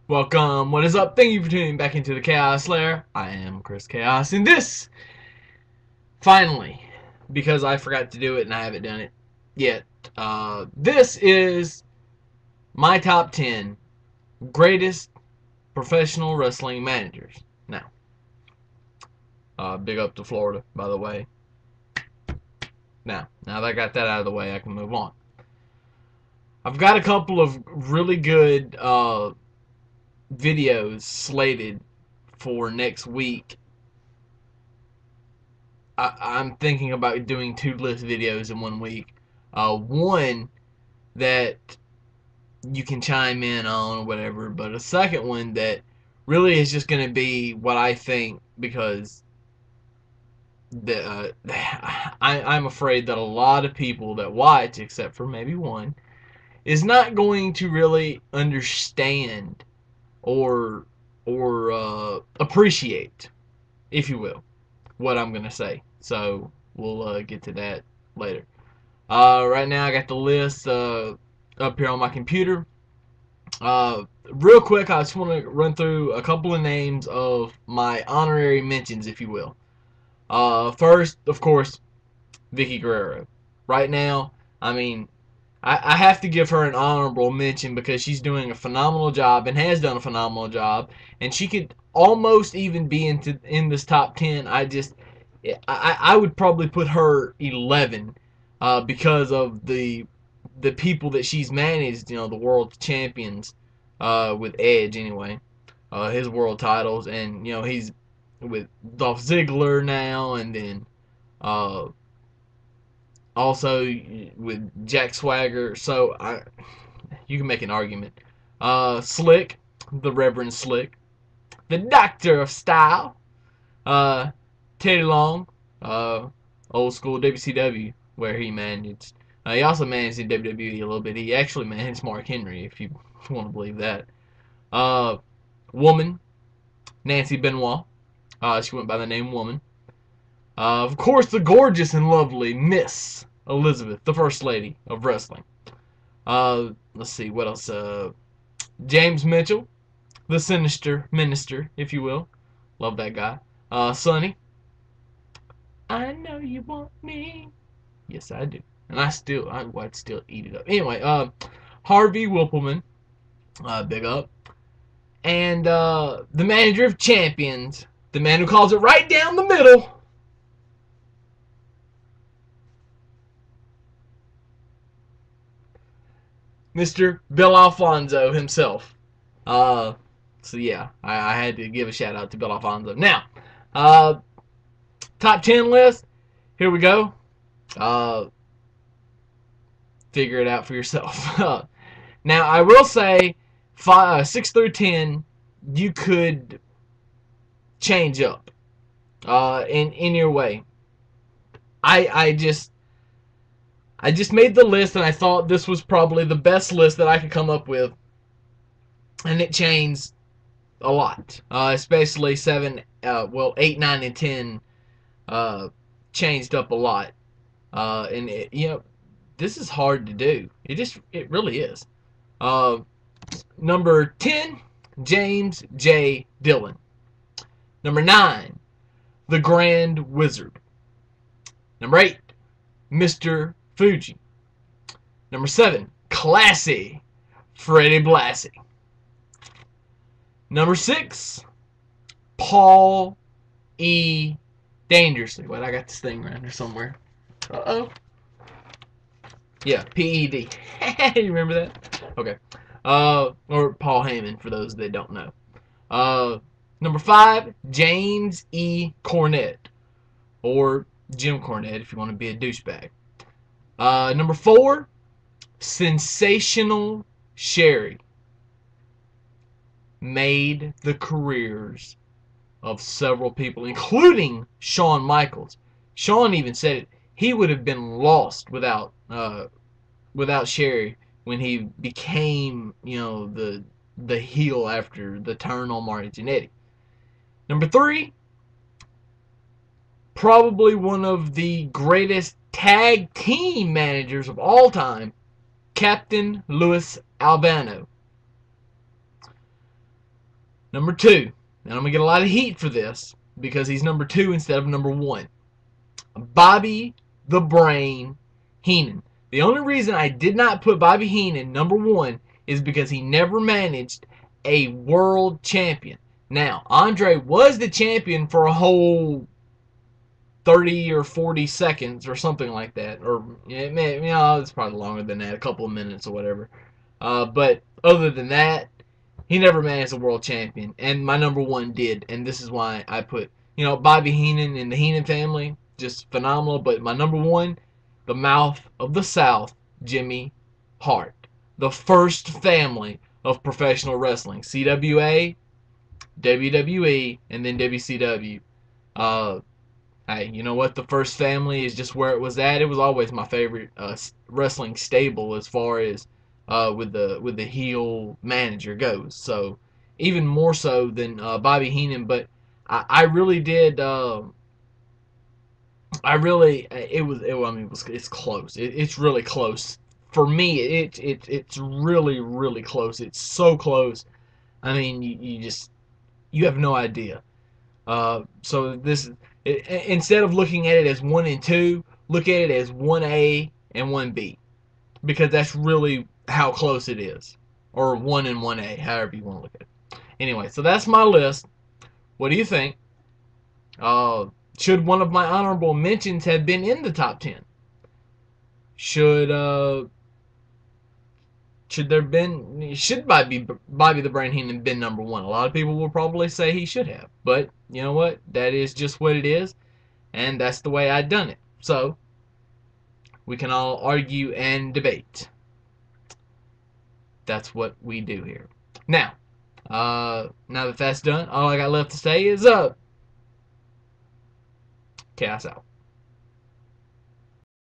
Welcome, what is up? Thank you for tuning back into the Chaos Lair. I am Chris Chaos, and this, finally, because I forgot to do it and I haven't done it yet, this is my top 10 greatest professional wrestling managers. Now, big up to Florida, by the way. Now that I got that out of the way, I can move on. I've got a couple of really good videos slated for next week. I'm thinking about doing 2 list videos in 1 week. One that you can chime in on or whatever, but a second one that really is just going to be what I think, because I'm afraid that a lot of people that watch, except for maybe one, is not going to really understand or appreciate, if you will, what I'm gonna say. So we'll get to that later. Right now I got the list up here on my computer. Real quick, I just want to run through a couple of names of my honorary mentions, if you will. First, of course, Vickie Guerrero. Right now, I mean, I have to give her an honorable mention because she's doing a phenomenal job and has done a phenomenal job, and she could almost even be in this top 10. I would probably put her 11 because of the people that she's managed. You know, the world champions with Edge anyway, his world titles, and you know he's with Dolph Ziggler now, and then also with Jack Swagger. So you can make an argument. Slick, the Reverend Slick, the Doctor of Style, Teddy Long, old school WCW where he managed. He also managed in WWE a little bit. He actually managed Mark Henry, if you want to believe that. Woman, Nancy Benoit. She went by the name Woman. Of course, the gorgeous and lovely Miss Elizabeth, the First Lady of Wrestling. Let's see, what else? James Mitchell, the Sinister Minister, if you will. Love that guy. Sonny. I know you want me. Yes, I do. And I'd still eat it up. Anyway, Harvey Whippleman, big up. And the manager of champions, the man who calls it right down the middle, Mr. Bill Alfonso himself. So yeah, I had to give a shout out to Bill Alfonso. Now, top 10 list. Here we go. Figure it out for yourself. Now, I will say 6 through 10, you could change up in your way. I just made the list, and I thought this was probably the best list that I could come up with, and it changed a lot, especially 7, 8, 9, and 10 changed up a lot, and you know, this is hard to do. It really is. Number 10, James J. Dillon. Number 9, the Grand Wizard. Number 8, Mr. Fuji. Number 7, Classy Freddie Blassie. Number 6, Paul E. Dangerously. Wait, I got this thing around here somewhere. Uh-oh. Yeah, P-E-D. You remember that? Okay. Or Paul Heyman, for those that don't know. Number 5, James E. Cornette. Or Jim Cornette, if you want to be a douchebag. Number 4, Sensational Sherry. Made the careers of several people, including Shawn Michaels. Shawn even said it. He would have been lost without Sherry when he became, you know, the heel after the turn on Marty Jannetty. Number 3, probably one of the greatest tag team managers of all time, Captain Louis Albano. Number 2, and I'm going to get a lot of heat for this because he's number 2 instead of number 1. Bobby the Brain Heenan. The only reason I did not put Bobby Heenan number 1 is because he never managed a world champion. Now, Andre was the champion for a whole 30 or 40 seconds or something like that. Or, it's probably longer than that, a couple of minutes or whatever. But other than that, he never managed a world champion. And my number 1 did. And this is why I put, Bobby Heenan and the Heenan family, just phenomenal. But my number 1, the mouth of the South, Jimmy Hart. The first family of professional wrestling. CWA, WWE, and then WCW. Hey, you know what? The first family is just where it was at. It was always my favorite wrestling stable as far as with the heel manager goes. So even more so than Bobby Heenan. But I really did. It's close. It's really close for me. It's really close. It's so close. I mean, you have no idea. So this, instead of looking at it as 1 and 2, look at it as 1A and 1B, because that's really how close it is, or 1 and 1A, however you want to look at it. Anyway, so that's my list. What do you think? Should one of my honorable mentions have been in the top 10? Should Bobby the Brain Heenan been number 1? A lot of people will probably say he should have, but you know what? That is just what it is, and that's the way I've done it. So we can all argue and debate. That's what we do here. Now that that's done, all I got left to say is chaos out.